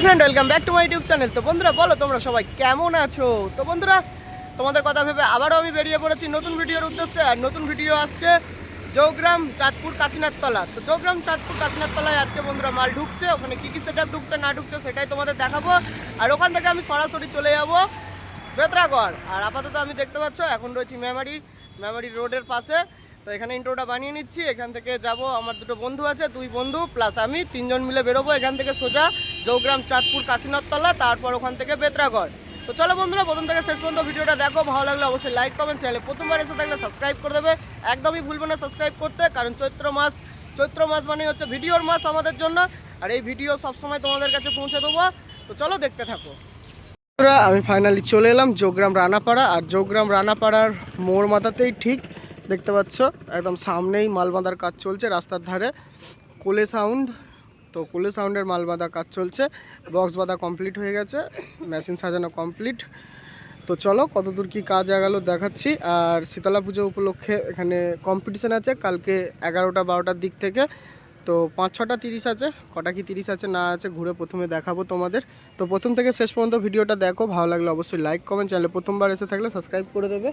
Friend welcome back to my YouTube channel. তো বন্ধুরা বলো তোমরা সবাই কেমন আছো? তো বন্ধুরা তোমাদের কথা ভেবে আবারও আমি বেরিয়ে পড়েছি নতুন ভিডিওর উদ্দেশ্যে। আর নতুন ভিডিও আসছে জৌগ্রাম চাঁদপুর কাশীনাথতলা। তো জৌগ্রাম চাঁদপুর কাশীনাথতলায় আজকে বন্ধুরা মাল ঢুকছে, ওখানে কী সেটআপ ঢুকছে না ঢুকছে সেটাই তোমাদের দেখাবো। আর ওখান থেকে আমি সরাসরি চলে যাবো বেতরাগড়। আর আপাতত আমি দেখতে পাচ্ছ এখন রয়েছি মেমারি রোডের পাশে। তো এখানে ইন্ট্রোটা বানিয়ে নিচ্ছি। এখান থেকে যাব, আমার দুটো বন্ধু আছে, দুই বন্ধু প্লাস আমি, তিনজন মিলে বেরোবো এখান থেকে সোজা জৌগ্রাম চাঁদপুর কাশীনাথতলা, তারপর ওখান থেকে বেতরাগড়। তো চলো বন্ধুরা প্রথম থেকে শেষ পর্যন্ত ভিডিওটা দেখো। ভালো লাগলে অবশ্যই লাইক কমেন্ট, চ্যানেলে প্রথমবার এসে থাকলে সাবস্ক্রাইব করে দেবে। একদমই ভুলবে না সাবস্ক্রাইব করতে, কারণ চৈত্র মাস মানে হচ্ছে ভিডিওর মাস আমাদের জন্য। আর এই ভিডিও সবসময় তোমাদের কাছে পৌঁছে দেবো। তো চলো দেখতে থাকো। আমি ফাইনালি চলে এলাম জৌগ্রাম রানাপাড়া। আর জৌগ্রাম রানাপাড়ার মোড় মাথাতেই ঠিক দেখতে পাচ্ছ একদম সামনেই মাল বাঁধার কাজ চলছে রাস্তার ধারে। কোলে সাউন্ড, তো কোলে সাউন্ডের মাল বাঁধার কাজ চলছে। বক্স বাঁধা কমপ্লিট হয়ে গেছে, মেশিন সাজানো কমপ্লিট। তো চলো কতদূর কি কাজ আগালো দেখাচ্ছি। আর শীতলা পুজো উপলক্ষে এখানে কম্পিটিশান আছে কালকে 11টা-12টার দিক থেকে। তো 5-6টা 30 আছে, কটা কি 30 আছে না আছে ঘুরে প্রথমে দেখাবো তোমাদের। তো প্রথম থেকে শেষ পর্যন্ত ভিডিওটা দেখো। ভালো লাগলে অবশ্যই লাইক কমেন্ট, চ্যানেলে প্রথমবার এসে থাকলে সাবস্ক্রাইব করে দেবে।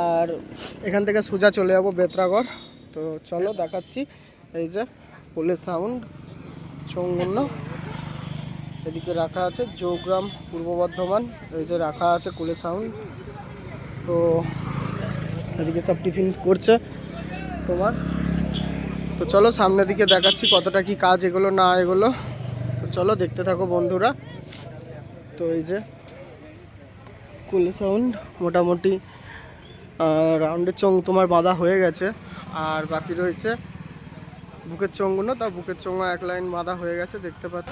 আর এখান থেকে সোজা চলে যাবো বেতরাগড়। তো চলো দেখাচ্ছি। এই যে কোলে সাউন্ড চৌমন্য, এদিকে রাখা আছে জৌগ্রাম পূর্ব বর্ধমান, এই যে রাখা আছে কোলে সাউন্ড। তো এদিকে সব টিফিন করছে তোমার। তো চলো সামনের দিকে দেখাচ্ছি কতটা কি কাজ এগুলো না এগুলো। তো চলো দেখতে থাকো বন্ধুরা। তো এই যে কোলে সাউন্ড মোটামুটি রাউন্ডের চোঙ তোমার বাঁধা হয়ে গেছে। আর বাকি রয়েছে বুকের চোঙগুলো, তা বুকের চোঙও এক লাইন বাঁধা হয়ে গেছে দেখতে পাচ্ছ।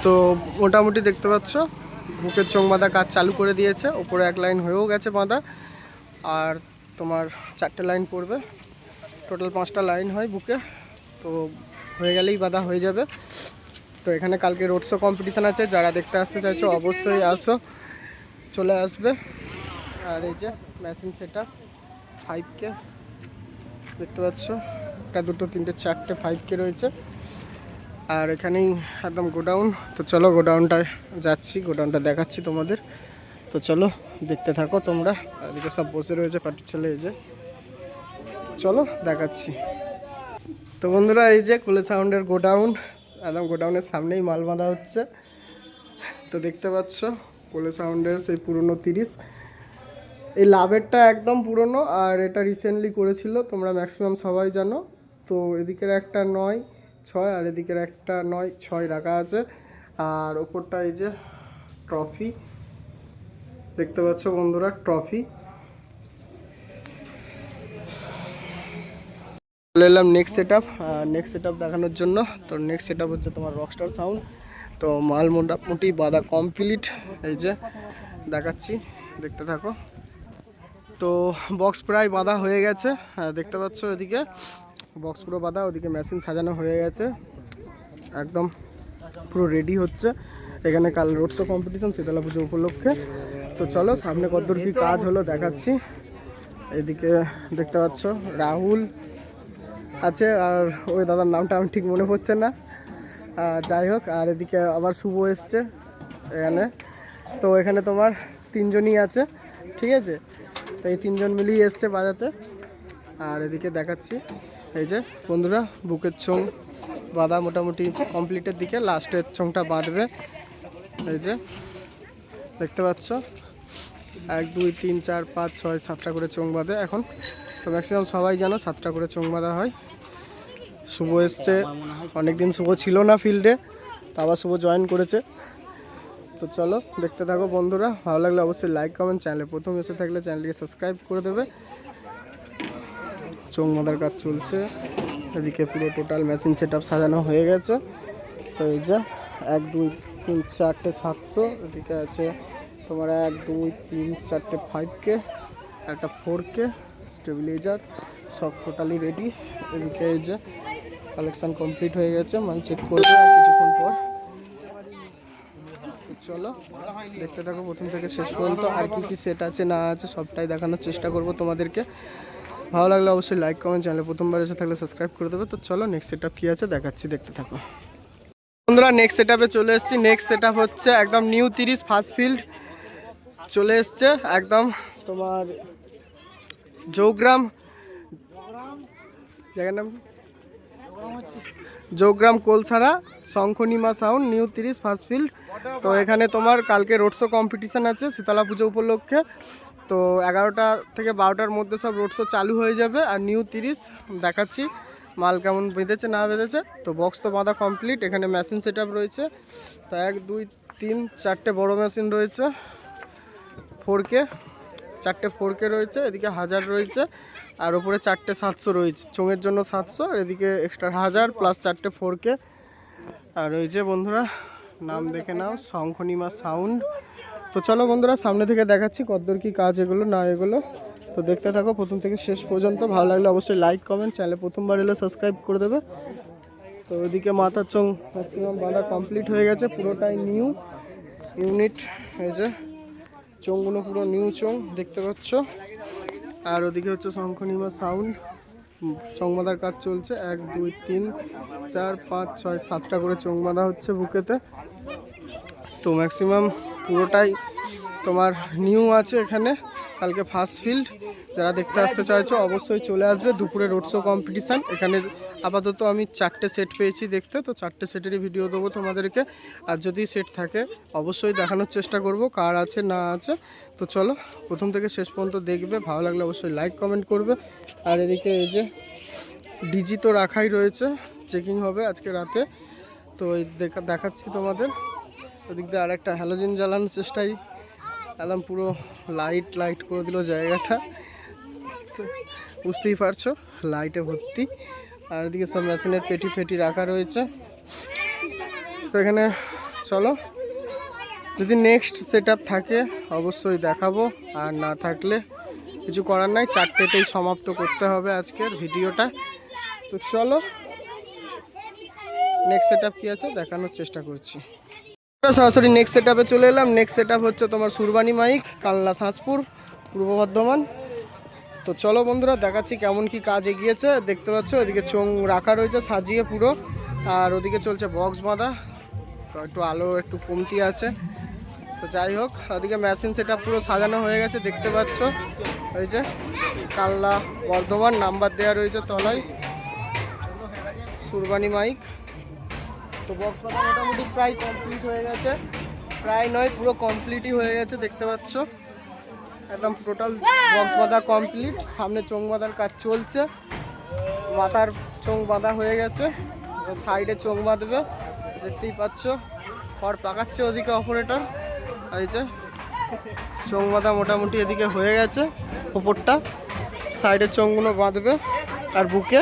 তো মোটামুটি দেখতে পাচ্ছ বুকের চোঙ বাঁধা কাজ চালু করে দিয়েছে, ওপরে এক লাইন হয়েও গেছে বাঁধা। আর তোমার 4টে লাইন পড়বে, টোটাল 5টা লাইন হয় বুকে। তো হয়ে গেলেই বাঁধা হয়ে যাবে। তো এখানে কালকে রোড শো কম্পিটিশান আছে, যারা দেখতে আসতে চাইছো অবশ্যই আসো, চলে আসবে। আর এই যে মেশিন সেটআপ 5K দেখতে পাচ্ছ, 1, 2, 3, 4টে 5K রয়েছে। আর এখানেই একদম গোডাউন। তো চলো গোডাউনটায় যাচ্ছি, গোডাউনটা দেখাচ্ছি তোমাদের। তো চলো দেখতে থাকো তোমরা। এদিকে সব বসে রয়েছে পার্টির ছেলে, এই যে চলো দেখাচ্ছি। তো বন্ধুরা এই যে কোলে সাউন্ডের গোডাউন, একদম গোডাউনের সামনেই মাল বাঁধা হচ্ছে। তো দেখতে পাচ্ছ কোলে সাউন্ডের সেই পুরনো 30, এই লাভেরটা একদম পুরনো। আর এটা রিসেন্টলি করেছিল, তোমরা ম্যাক্সিমাম সবাই জানো। তো এদিকের একটা 9-6 আর এদিকের একটা 9-6 রাখা আছে। আর ওপরটা এই যে ট্রফি দেখতে পাচ্ছ বন্ধুরা, ট্রফি। চলে এলাম নেক্সট সেটআপ দেখানোর জন্য। তো নেক্সট সেটআপ হচ্ছে তোমার রকস্টার সাউন্ড। তো মাল মোটামুটি বাঁধা কমপ্লিট, এই যে দেখাচ্ছি দেখতে থাকো। তো বক্স প্রায় বাঁধা হয়ে গেছে, দেখতে পাচ্ছ এদিকে বক্স পুরো বাঁধা, ওদিকে মেশিন সাজানো হয়ে গেছে, একদম পুরো রেডি হচ্ছে। এখানে কাল রোড শো কম্পিটিশন শীতলা পুজো উপলক্ষে। তো চলো সামনে কতদূর কি কাজ হলো দেখাচ্ছি। এদিকে দেখতে পাচ্ছ রাহুল আছে, আর ওই দাদার নামটা আমি ঠিক মনে পড়ছে না, যাই হোক। আর এদিকে আবার শুভ এসছে এখানে। তো এখানে তোমার 3জনই আছে, ঠিক আছে। তো এই 3জন মিলেই এসছে বাজাতে। আর এদিকে দেখাচ্ছি এই যে বন্ধুরা বুকের চোঙ বাঁধা মোটামুটি কমপ্লিটের দিকে, লাস্টের চোঙটা বাঁধবে। এই যে দেখতে পাচ্ছ 1, 2, 3, 4, 5, 6, 7টা করে চোঙ বাঁধে এখন। তো ম্যাক্সিমাম সবাই জানো 7টা করে চোঙ বাঁধা হয়। শুভ এসছে, অনেকদিন শুভ ছিল না ফিল্ডে, তো আবার শুভ জয়েন করেছে। তো চলো দেখতে থাকো বন্ধুরা। ভালো লাগলে অবশ্যই লাইক কমেন্ট, চ্যানেলে প্রথম এসে থাকলে চ্যানেলটিকে সাবস্ক্রাইব করে দেবে। চোঙ বাঁধার কাজ চলছে, এদিকে পুরো টোটাল মেশিন সেটআপ সাজানো হয়ে গেছে। তো এই যে 1, 2, 3, 4টে 700, এদিকে আছে তোমার 1, 2, 3, 4টে 5K, একটা 4K স্টেবিলাইজার, সব টোটালি রেডি। এদিকে এই যে কালেকশান কমপ্লিট হয়ে গেছে, মাল চেক করবে আর কিছুক্ষণ পর। চলো দেখতে থাকো প্রথম থেকে শেষ পর্যন্ত। আর কি সেট আছে না আছে সবটাই দেখানোর চেষ্টা করব তোমাদেরকে। ভালো লাগলে অবশ্যই লাইক কমেন্ট, চ্যানেলে প্রথমবার এসে থাকলে সাবস্ক্রাইব করে দেবে। তো চলো নেক্সট সেটআপ কী আছে দেখাচ্ছি, দেখতে থাকো। বন্ধুরা নেক্সট সেটআপে চলে এসেছি। নেক্সট সেটআপ হচ্ছে একদম নিউ 30 ফার্স্ট ফিল্ড চলে এসছে একদম তোমার জৌগ্রাম জায়গার নাম জৌগ্রাম কোলসারা শঙ্খনিমা সাউন্ড নিউ 30 ফার্স্ট ফিল্ড। তো এখানে তোমার কালকে রোড শো কম্পিটিশান আছে শীতলা পুজো উপলক্ষে। তো 11টা থেকে 12টার মধ্যে সব রোড শো চালু হয়ে যাবে। আর নিউ 30 দেখাচ্ছি মাল কেমন বেঁধেছে না বেঁধেছে। তো বক্স তো বাঁধা কমপ্লিট। এখানে মেশিন সেট আপ রয়েছে। তো 1 2 3 4টে বড় মেশিন রয়েছে 4K, 4টে 4K রয়েছে, এদিকে 1000 রয়েছে আর ওপরে 4টে 700 রয়েছে। চোঙের জন্য 700 আর এদিকে এক্সট্রা 1000 প্লাস 4টে 4K। আর রয়েছে বন্ধুরা নাম দেখে নাও শঙ্খনিমা সাউন্ড। তো চলো বন্ধুরা সামনে থেকে দেখাচ্ছি কতদূর কি কাজ এগুলো না এগুলো। তো দেখতে থাকো প্রথম থেকে শেষ পর্যন্ত। ভালো লাগলে অবশ্যই লাইক কমেন্ট, চ্যানেলে প্রথমবার এলে সাবস্ক্রাইব করে দেবে। তো ওইদিকে মাথার চোঙ ম্যাক্সিমাম বাঁধা কমপ্লিট হয়ে গেছে, পুরোটাই নিউ ইউনিট। এই যে চোঙগুলো পুরো নিউ চোঙ দেখতে পাচ্ছ। আর ওদিকে হচ্ছে শঙ্খনিমা সাউন্ড চোঙ বাঁধার কাজ চলছে। 1 2 3 4 5 6 7টা করে চোঙ বাঁধা হচ্ছে বুকেতে। তো ম্যাক্সিমাম পুরোটাই তোমার নিউ আছে এখানে। কালকে ফার্স্ট ফিল্ড, যারা দেখতে আসতে চাইছো অবশ্যই চলে আসবে। দুপুরে রোড শো কম্পিটিশান। এখানে আপাতত আমি 4টে সেট পেয়েছি দেখতে, তো 4টে সেটেরই ভিডিও দেবো তোমাদেরকে। আর যদি সেট থাকে অবশ্যই দেখানোর চেষ্টা করব কার আছে না আছে। তো চলো প্রথম থেকে শেষ পর্যন্ত দেখবে, ভালো লাগলে অবশ্যই লাইক কমেন্ট করবে। আর এদিকে এই যে ডিজি তো রাখাই রয়েছে, চেকিং হবে আজকে রাতে। তো এই দেখাচ্ছি তোমাদের। ওদিক দিয়ে আরেকটা হ্যালোজেন জ্বালানোর চেষ্টাই একদম পুরো লাইট করে দিল জায়গাটা। তো বুঝতেই পারছো লাইটে ভর্তি। আর এদিকে সব মেশিনের পেটি রাখা রয়েছে। তো এখানে চলো যদি নেক্সট সেট আপ থাকে অবশ্যই দেখাবো, আর না থাকলে কিছু করার নাই। 4টেতেই সমাপ্ত করতে হবে আজকের ভিডিওটা। তো চলো নেক্সট সেট আপ কী আছে দেখানোর চেষ্টা করছি। সরাসরি নেক্সট সেট আপে চলে এলাম। নেক্সট সেট আপ হচ্ছে তোমার সুরবানি মাইক, কালনা সাঁজপুর, পূর্ব বর্ধমান। তো চলো বন্ধুরা দেখাচ্ছি কেমন কি কাজ এগিয়েছে। দেখতে পাচ্ছ এদিকে চোঙ রাখা রয়েছে সাজিয়ে পুরো। আর ওদিকে চলছে বক্স বাঁধা। তো একটু আলো একটু কমতি আছে। তো যাই হোক ওদিকে মেশিন সেট আপ পুরো সাজানো হয়ে গেছে দেখতে পাচ্ছ। ওই যে কালনা বর্ধমান নাম্বার দেওয়া রয়েছে তলায়, সুরবানি মাইক। তো বক্স বাঁধা মোটামুটি প্রায় কমপ্লিট হয়ে গেছে, প্রায় নয় পুরো কমপ্লিটই হয়ে গেছে দেখতে পাচ্ছ। একদম টোটাল বক্স বাঁধা কমপ্লিট। সামনে চোঙ বাঁধার কাজ চলছে, মাথার চোঙ বাঁধা হয়ে গেছে, সাইডে চোঙ বাঁধবে দেখতেই পাচ্ছ। খড় পাকাচ্ছে ওদিকে অপারেটর। এই যে চোঙ বাঁধা মোটামুটি এদিকে হয়ে গেছে, ওপরটা সাইডের চোঙগুলো বাঁধবে। আর বুকে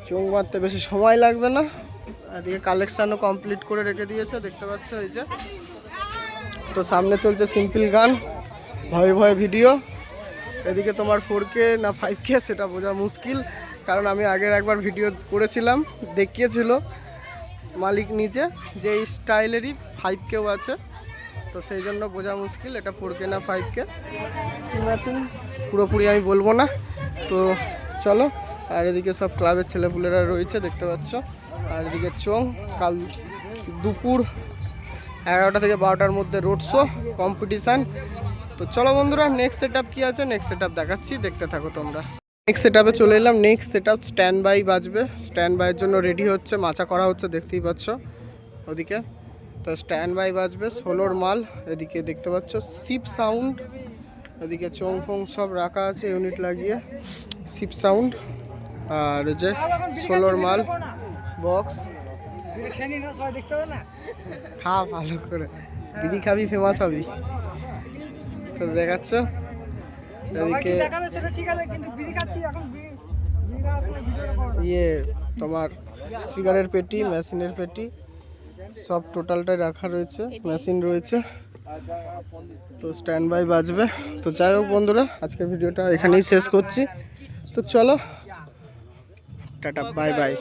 চোঙ বাঁধতে বেশি সময় লাগবে না। এদিকে কালেকশানও কমপ্লিট করে রেখে দিয়েছে দেখতে পাচ্ছ এই যে। তো সামনে চলছে সিম্পল গান, ভয়ে ভিডিও। এদিকে তোমার 4K না 5K সেটা বোঝা মুশকিল, কারণ আমি আগের একবার ভিডিও করেছিলাম দেখিয়েছিল মালিক নিচে যে এই স্টাইলেরই 5Kও আছে। তো সেই জন্য বোঝা মুশকিল এটা 4K না 5K মেশিন পুরোপুরি আমি বলবো না। তো চলো। আর এদিকে সব ক্লাবের ছেলেপুলেরা রয়েছে দেখতে পাচ্ছ। আর এদিকে চোঙ কাল দুপুর 11টা থেকে 12টার মধ্যে রোড শো কম্পিটিশান। তো চলো বন্ধুরা নেক্সট সেট আপ কী আছে নেক্সট সেট আপ দেখাচ্ছি, দেখতে থাকো তোমরা। নেক্সট সেট আপে চলে এলাম। Next set up stand by বাজবে, স্ট্যান্ড বাইয়ের জন্য রেডি হচ্ছে, মাচা করা হচ্ছে দেখতেই পাচ্ছ ওদিকে। তো স্ট্যান্ড বাই বাজবে 16র মাল। এদিকে দেখতে পাচ্ছ শিপ সাউন্ড, এদিকে চোঙ ফোং সব রাখা আছে ইউনিট লাগিয়ে শিপ সাউন্ড। আর যে 16র মাল বক্স। খা ভালো করে, বিড়ি খাবি ফেমাস হবি। তো দেখাচ্ছ এদিকে ইয়ে তোমার স্পিকারের পেটি, মেশিনের পেটি সব টোটালটাই রাখা রয়েছে, মেশিন রয়েছে। তো স্ট্যান্ড বাই বাজবে। তো যাই হোক বন্ধুরা আজকের ভিডিওটা এখানেই শেষ করছি। তো চলো টাটা বাই বাই।